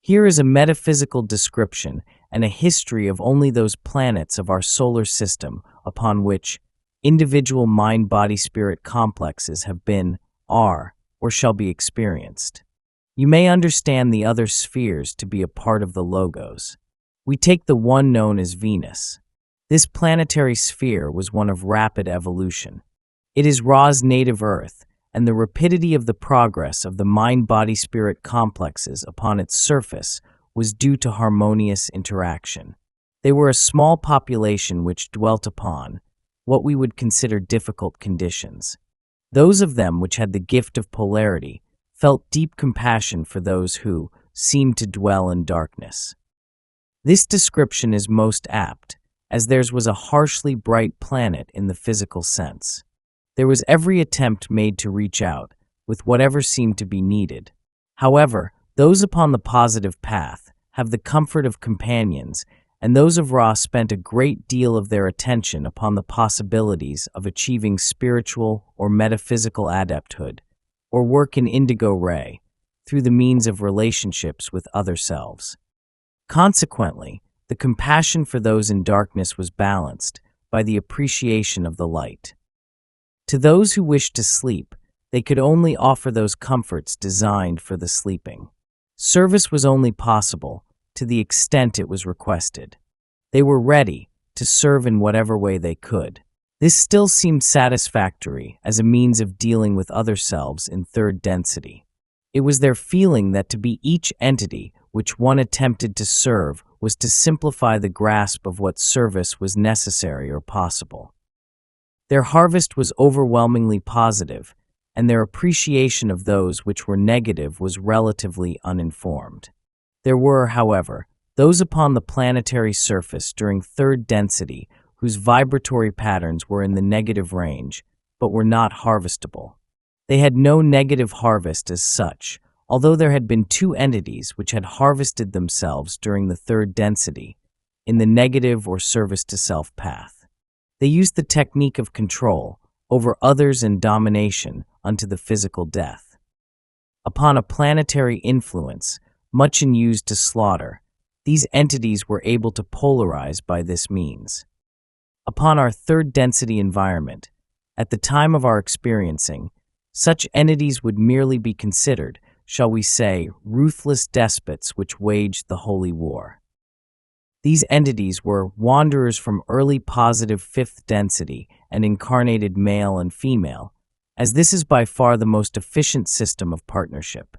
Here is a metaphysical description and a history of only those planets of our solar system upon which individual mind-body-spirit complexes have been, are, or shall be experienced. You may understand the other spheres to be a part of the logos. We take the one known as Venus. This planetary sphere was one of rapid evolution. It is Ra's native Earth, and the rapidity of the progress of the mind-body-spirit complexes upon its surface was due to harmonious interaction. They were a small population which dwelt upon what we would consider difficult conditions. Those of them which had the gift of polarity felt deep compassion for those who seemed to dwell in darkness. This description is most apt, as theirs was a harshly bright planet in the physical sense. There was every attempt made to reach out, with whatever seemed to be needed. However, those upon the positive path have the comfort of companions, and those of Ra spent a great deal of their attention upon the possibilities of achieving spiritual or metaphysical adepthood, or work in indigo ray, through the means of relationships with other selves. Consequently, the compassion for those in darkness was balanced by the appreciation of the light. To those who wished to sleep, they could only offer those comforts designed for the sleeping. Service was only possible to the extent it was requested. They were ready to serve in whatever way they could. This still seemed satisfactory as a means of dealing with other selves in third density. It was their feeling that to be each entity which one attempted to serve was to simplify the grasp of what service was necessary or possible. Their harvest was overwhelmingly positive, and their appreciation of those which were negative was relatively uninformed. There were, however, those upon the planetary surface during third density whose vibratory patterns were in the negative range, but were not harvestable. They had no negative harvest as such, although there had been two entities which had harvested themselves during the third density, in the negative or service-to-self path. They used the technique of control over others and domination unto the physical death. Upon a planetary influence, much in used to slaughter, these entities were able to polarize by this means. Upon our third density environment, at the time of our experiencing, such entities would merely be considered, shall we say, ruthless despots which waged the holy war. These entities were wanderers from early positive fifth density and incarnated male and female, as this is by far the most efficient system of partnership.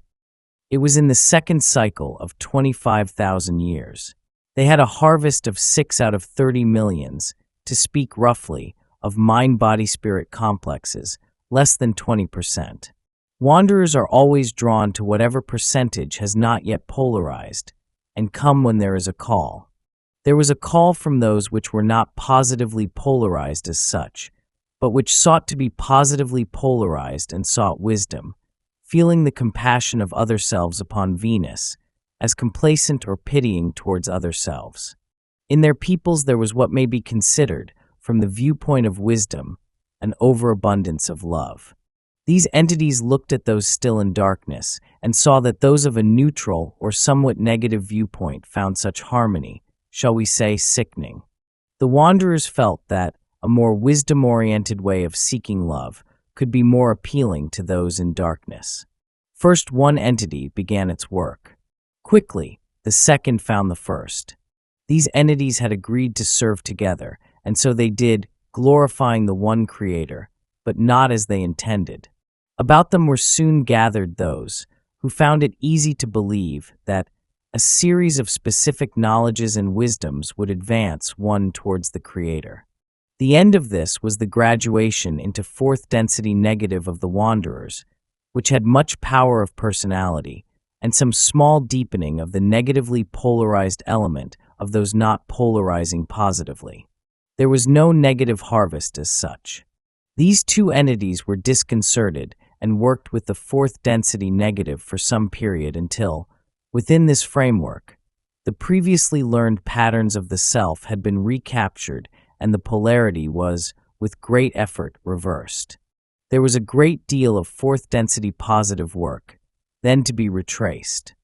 It was in the second cycle of 25,000 years. They had a harvest of 6 out of 30 millions, to speak roughly, of mind-body-spirit complexes, less than 20%. Wanderers are always drawn to whatever percentage has not yet polarized, and come when there is a call. There was a call from those which were not positively polarized as such, but which sought to be positively polarized and sought wisdom, feeling the compassion of other selves upon Venus, as complacent or pitying towards other selves. In their peoples there was what may be considered, from the viewpoint of wisdom, an overabundance of love. These entities looked at those still in darkness and saw that those of a neutral or somewhat negative viewpoint found such harmony, shall we say, sickening. The wanderers felt that a more wisdom-oriented way of seeking love could be more appealing to those in darkness. First, one entity began its work. Quickly, the second found the first. These entities had agreed to serve together, and so they did, glorifying the one Creator, but not as they intended. About them were soon gathered those who found it easy to believe that a series of specific knowledges and wisdoms would advance one towards the Creator. The end of this was the graduation into fourth density negative of the wanderers, which had much power of personality, and some small deepening of the negatively polarized element of those not polarizing positively. There was no negative harvest as such. These two entities were disconcerted and worked with the fourth density negative for some period until, within this framework, the previously learned patterns of the self had been recaptured and the polarity was, with great effort, reversed. There was a great deal of fourth density positive work, then to be retraced.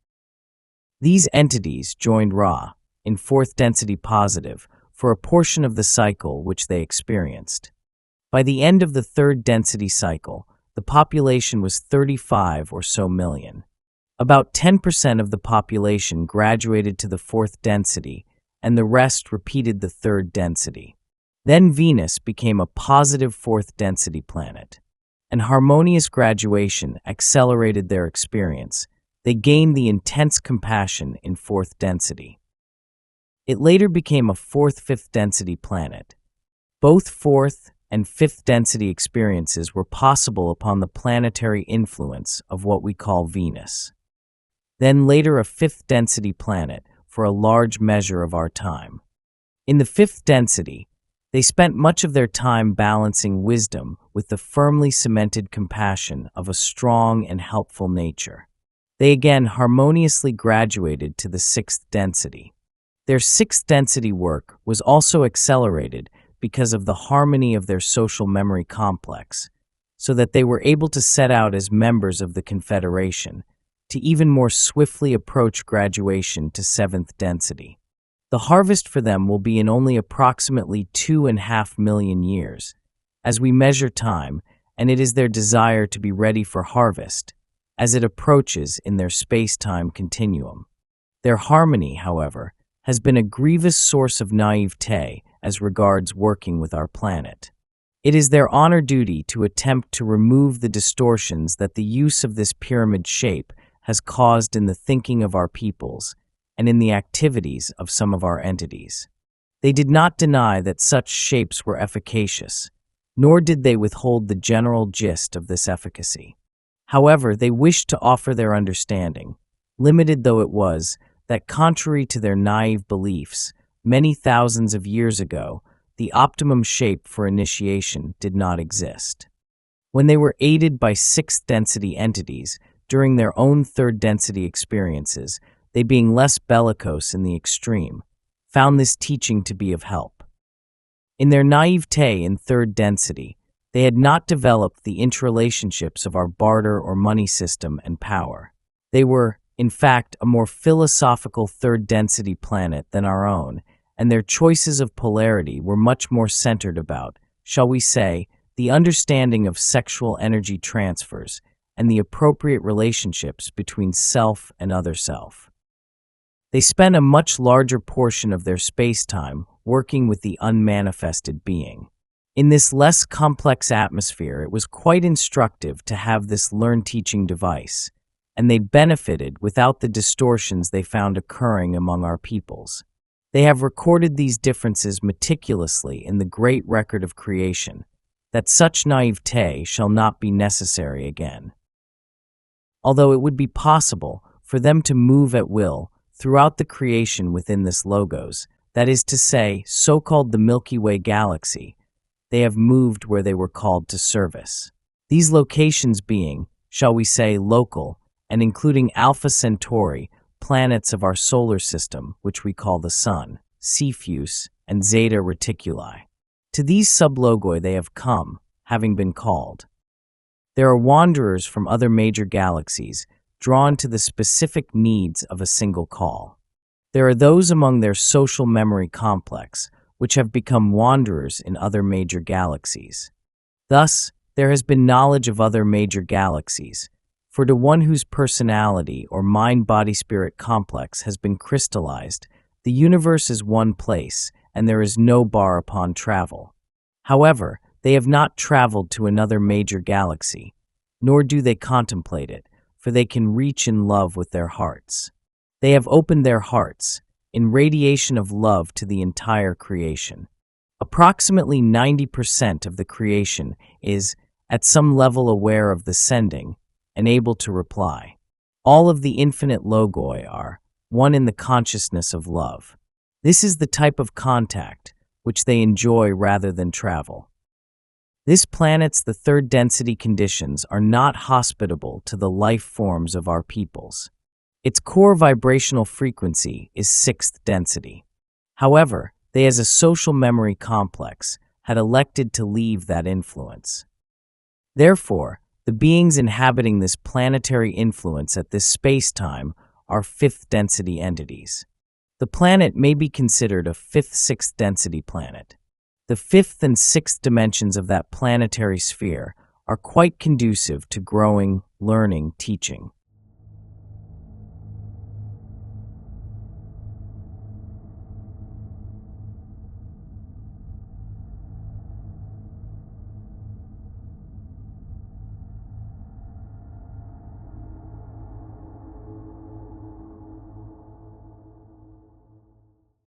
These entities joined Ra, in fourth density positive, for a portion of the cycle which they experienced. By the end of the third density cycle, the population was 35 or so million. About 10% of the population graduated to the fourth density, and the rest repeated the third density. Then Venus became a positive fourth density planet. And harmonious graduation accelerated their experience. They gained the intense compassion in fourth density. It later became a fourth-fifth density planet. Both fourth and fifth density experiences were possible upon the planetary influence of what we call Venus. Then later a fifth density planet for a large measure of our time. In the fifth density, they spent much of their time balancing wisdom with the firmly cemented compassion of a strong and helpful nature. They again harmoniously graduated to the sixth density. Their sixth density work was also accelerated because of the harmony of their social memory complex, so that they were able to set out as members of the Confederation to even more swiftly approach graduation to seventh density. The harvest for them will be in only approximately 2.5 million years, as we measure time, and it is their desire to be ready for harvest as it approaches in their space-time continuum. Their harmony, however, has been a grievous source of naivete as regards working with our planet. It is their honor duty to attempt to remove the distortions that the use of this pyramid shape has caused in the thinking of our peoples and in the activities of some of our entities. They did not deny that such shapes were efficacious, nor did they withhold the general gist of this efficacy. However, they wished to offer their understanding, limited though it was, that contrary to their naive beliefs, many thousands of years ago, the optimum shape for initiation did not exist. When they were aided by sixth density entities during their own third density experiences, they being less bellicose in the extreme, found this teaching to be of help. In their naivete in third density, they had not developed the interrelationships of our barter or money system and power. They were, in fact, a more philosophical third density planet than our own, and their choices of polarity were much more centered about, shall we say, the understanding of sexual energy transfers and the appropriate relationships between self and other self. They spent a much larger portion of their space-time working with the unmanifested being. In this less complex atmosphere, it was quite instructive to have this learned teaching device, and they benefited without the distortions they found occurring among our peoples. They have recorded these differences meticulously in the great record of creation, that such naivete shall not be necessary again. Although it would be possible for them to move at will throughout the creation within this logos, that is to say, so-called the Milky Way galaxy, they have moved where they were called to service. These locations being, shall we say, local, and including Alpha Centauri, planets of our solar system, which we call the Sun, Cepheus, and Zeta Reticuli. To these sublogoi they have come, having been called. There are wanderers from other major galaxies, drawn to the specific needs of a single call. There are those among their social memory complex, which have become wanderers in other major galaxies. Thus, there has been knowledge of other major galaxies, for to one whose personality or mind-body-spirit complex has been crystallized, the universe is one place, and there is no bar upon travel. However, they have not traveled to another major galaxy, nor do they contemplate it, for they can reach in love with their hearts. They have opened their hearts, in radiation of love to the entire creation. Approximately 90% of the creation is, at some level, aware of the sending and able to reply. All of the infinite logoi are one in the consciousness of love. This is the type of contact which they enjoy rather than travel. This planet's the third density conditions are not hospitable to the life forms of our peoples. Its core vibrational frequency is sixth density. However, they as a social memory complex had elected to leave that influence. Therefore, the beings inhabiting this planetary influence at this space-time are fifth density entities. The planet may be considered a fifth-sixth density planet. The fifth and sixth dimensions of that planetary sphere are quite conducive to growing, learning, teaching.